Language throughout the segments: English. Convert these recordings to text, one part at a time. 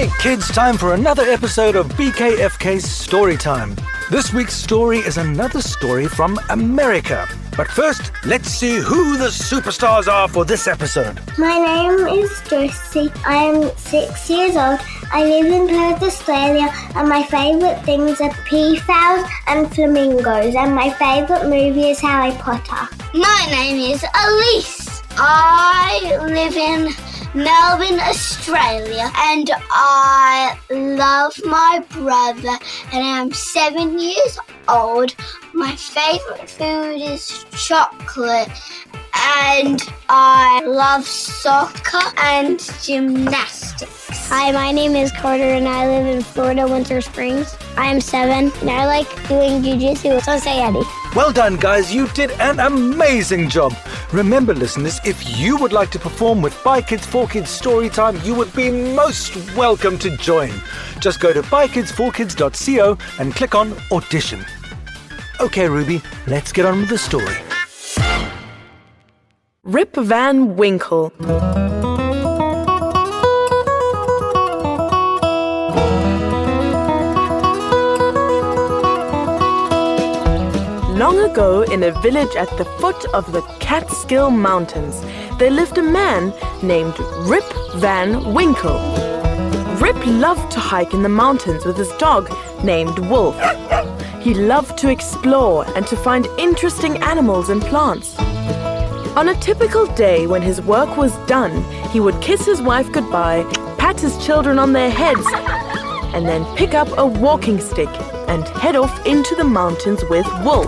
Hey kids, time for another episode of BKFK's Storytime. This week's story is another story from America. But first, let's see who the superstars are for this episode. My name is Josie. I am 6 years old. I live in Perth, Australia, and my favourite things are peafowls and flamingos, and my favourite movie is Harry Potter. My name is Elise. I live in Melbourne, Australia, and I love my brother, and I'm 7 years old. My favourite food is chocolate, and I love soccer and gymnastics. Hi, my name is Carter, and I live in Florida, Winter Springs. I am 7, and I like doing jiu-jitsu, so say Eddie. Well done, guys. You did an amazing job. Remember, listeners, if you would like to perform with By Kids 4 Kids Storytime, you would be most welcome to join. Just go to bykids4kids.co and click on Audition. Okay, Ruby, let's get on with the story. Rip Van Winkle. Long ago, in a village at the foot of the Catskill Mountains, there lived a man named Rip Van Winkle. Rip loved to hike in the mountains with his dog named Wolf. He loved to explore and to find interesting animals and plants. On a typical day when his work was done, he would kiss his wife goodbye, pat his children on their heads, and then pick up a walking stick and head off into the mountains with Wolf.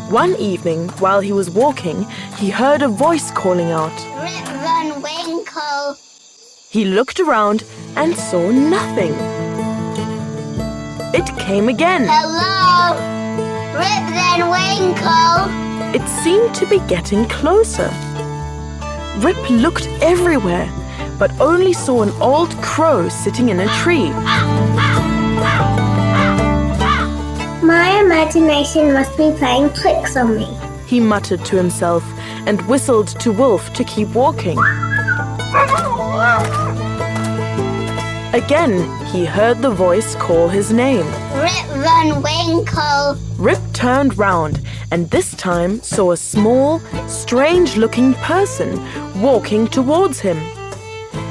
One evening, while he was walking, he heard a voice calling out, Rip Van Winkle. He looked around and saw nothing. It came again. Hello, Rip Van Winkle. It seemed to be getting closer. Rip looked everywhere, but only saw an old crow sitting in a tree. My imagination must be playing tricks on me. He muttered to himself and whistled to Wolf to keep walking. Again, he heard the voice call his name. Rip Van Winkle. Rip turned round and this time saw a small, strange-looking person walking towards him.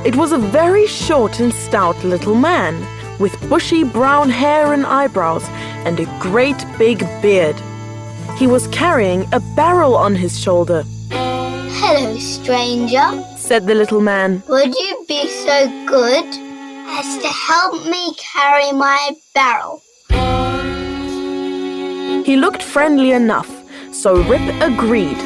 It was a very short and stout little man with bushy brown hair and eyebrows and a great big beard. He was carrying a barrel on his shoulder. Hello, stranger, said the little man. Would you be so good as to help me carry my barrel? He looked friendly enough, so Rip agreed.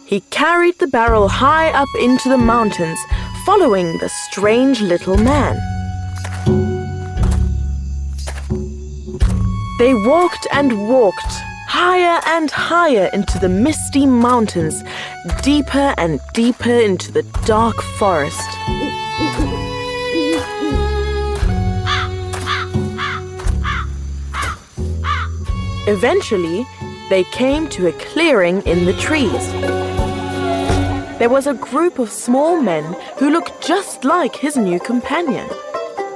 He carried the barrel high up into the mountains, following the strange little man. They walked and walked, higher and higher into the misty mountains, deeper and deeper into the dark forest. Eventually, they came to a clearing in the trees. There was a group of small men who looked just like his new companion.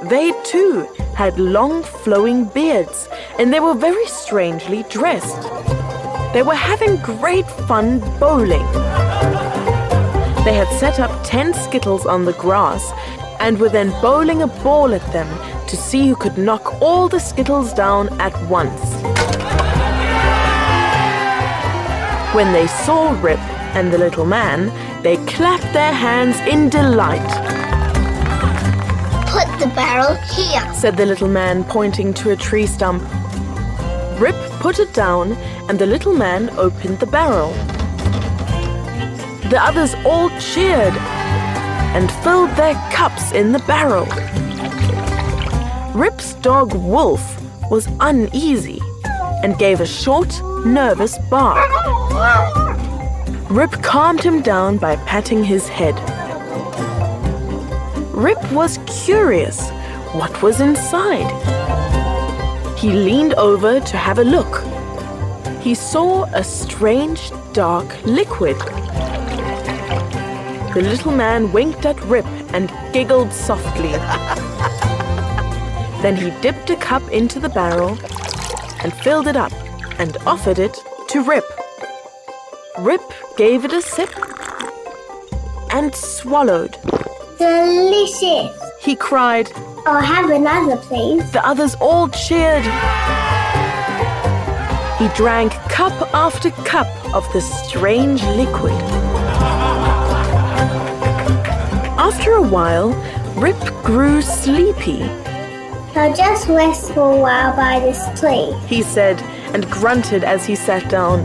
They, too, had long flowing beards, and they were very strangely dressed. They were having great fun bowling. They had set up 10 skittles on the grass and were then bowling a ball at them to see who could knock all the skittles down at once. When they saw Rip and the little man, they clapped their hands in delight. Put the barrel here, said the little man, pointing to a tree stump. Rip put it down, and the little man opened the barrel. The others all cheered and filled their cups in the barrel. Rip's dog Wolf was uneasy and gave a short, nervous bark. Rip calmed him down by patting his head. Rip was curious. What was inside? He leaned over to have a look. He saw a strange, dark liquid. The little man winked at Rip and giggled softly. Then he dipped a cup into the barrel and filled it up and offered it to Rip. Rip gave it a sip and swallowed. Delicious. He cried. I'll have another, please. The others all cheered. He drank cup after cup of the strange liquid. After a while, Rip grew sleepy. I'll just rest for a while by this tree. He said, and grunted as he sat down.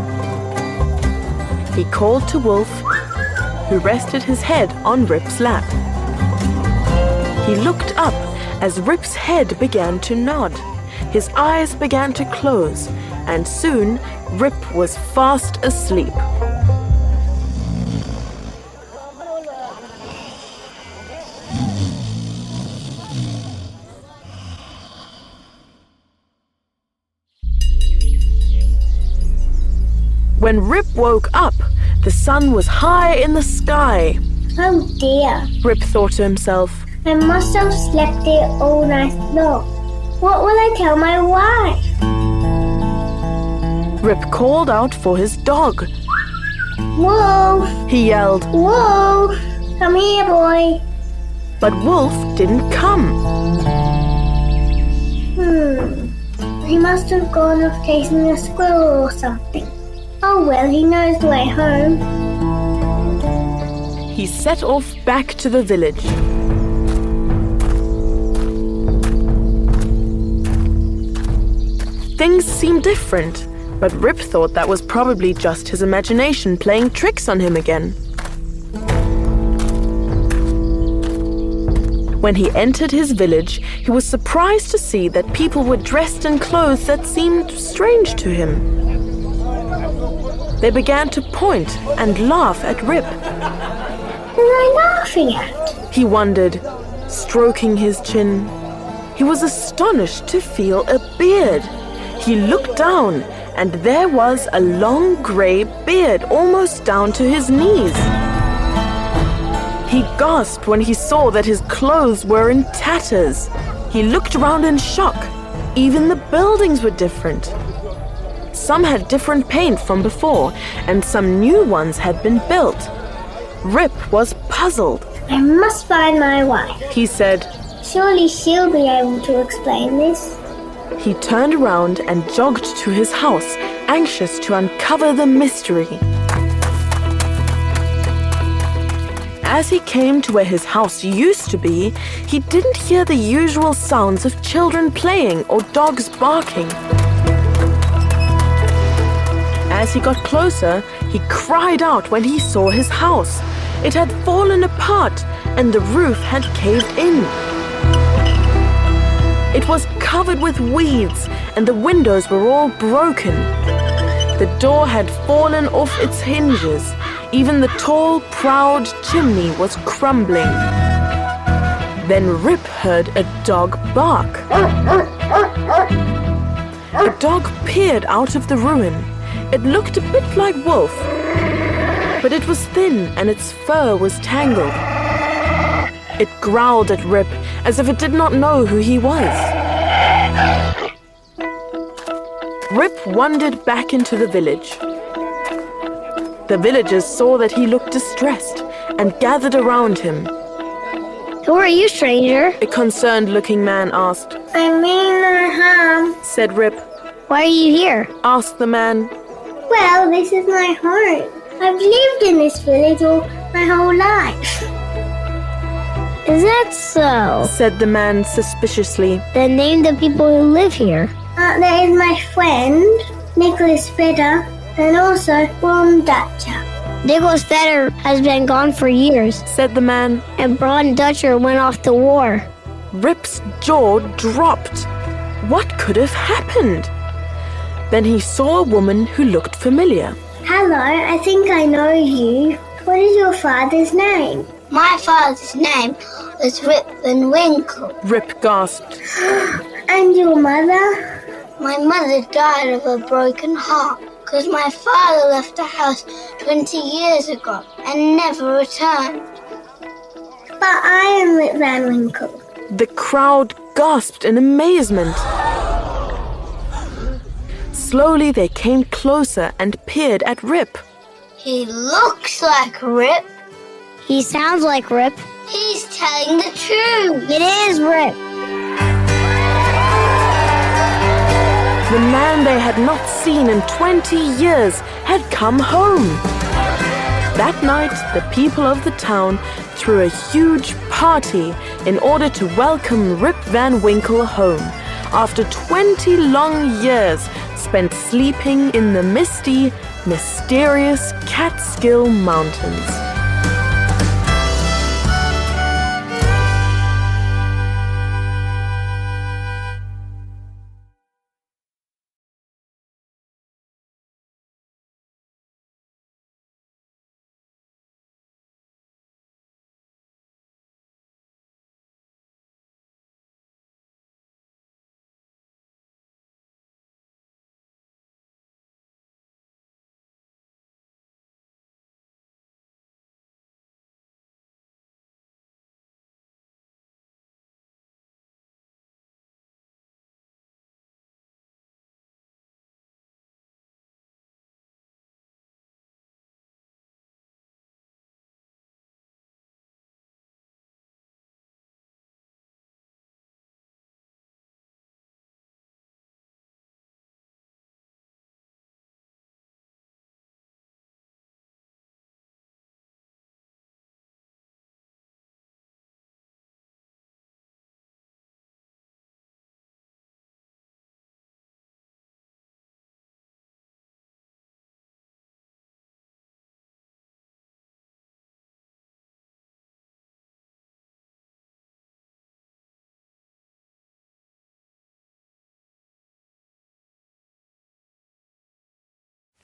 He called to Wolf, who rested his head on Rip's lap. He looked up as Rip's head began to nod. His eyes began to close, and soon Rip was fast asleep. When Rip woke up, the sun was high in the sky. Oh dear. Rip thought to himself. I must have slept there all night long. What will I tell my wife? Rip called out for his dog. Wolf! He yelled, Wolf! Come here, boy. but Wolf didn't come. He must have gone off chasing a squirrel or something. Oh well, he knows the way home. He set off back to the village. Things seemed different, but Rip thought that was probably just his imagination playing tricks on him again. When he entered his village, he was surprised to see that people were dressed in clothes that seemed strange to him. They began to point and laugh at Rip. What are they laughing at? He wondered, stroking his chin. He was astonished to feel a beard. He looked down, and there was a long grey beard almost down to his knees. He gasped when he saw that his clothes were in tatters. He looked around in shock. Even the buildings were different. Some had different paint from before, and some new ones had been built. Rip was puzzled. I must find my wife. He said, Surely she'll be able to explain this. He turned around and jogged to his house, anxious to uncover the mystery. As he came to where his house used to be, he didn't hear the usual sounds of children playing or dogs barking. As he got closer, he cried out when he saw his house. It had fallen apart and the roof had caved in. It was covered with weeds and the windows were all broken. The door had fallen off its hinges. Even the tall, proud chimney was crumbling. Then Rip heard a dog bark. The dog peered out of the ruin. It looked a bit like Wolf, but it was thin and its fur was tangled. It growled at Rip as if it did not know who he was. Rip wandered back into the village. The villagers saw that he looked distressed and gathered around him. Who are you, stranger? A concerned-looking man asked. I mean no harm. Said Rip. Why are you here? Asked the man. Well, this is my home. I've lived in this village all my whole life. Is that so? Said the man suspiciously. Then name the people who live here. There is my friend, Nicholas Fedder, and also Ron Dutcher. Nicholas Fedder has been gone for years, Said the man. and Ron Dutcher went off to war. Rip's jaw dropped. What could have happened? Then he saw a woman who looked familiar. Hello, I think I know you. What is your father's name? My father's name was Rip and Winkle. Rip gasped. And your mother? My mother died of a broken heart because my father left the house 20 years ago and never returned. But I am Rip Van Winkle. The crowd gasped in amazement. Slowly they came closer and peered at Rip. He looks like Rip. He sounds like Rip. He's telling the truth. It is Rip. The man they had not seen in 20 years had come home. That night, the people of the town threw a huge party in order to welcome Rip Van Winkle home after 20 long years spent sleeping in the misty, mysterious Catskill Mountains.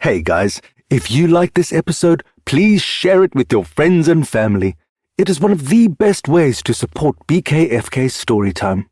Hey guys, if you like this episode, please share it with your friends and family. It is one of the best ways to support BKFK Storytime.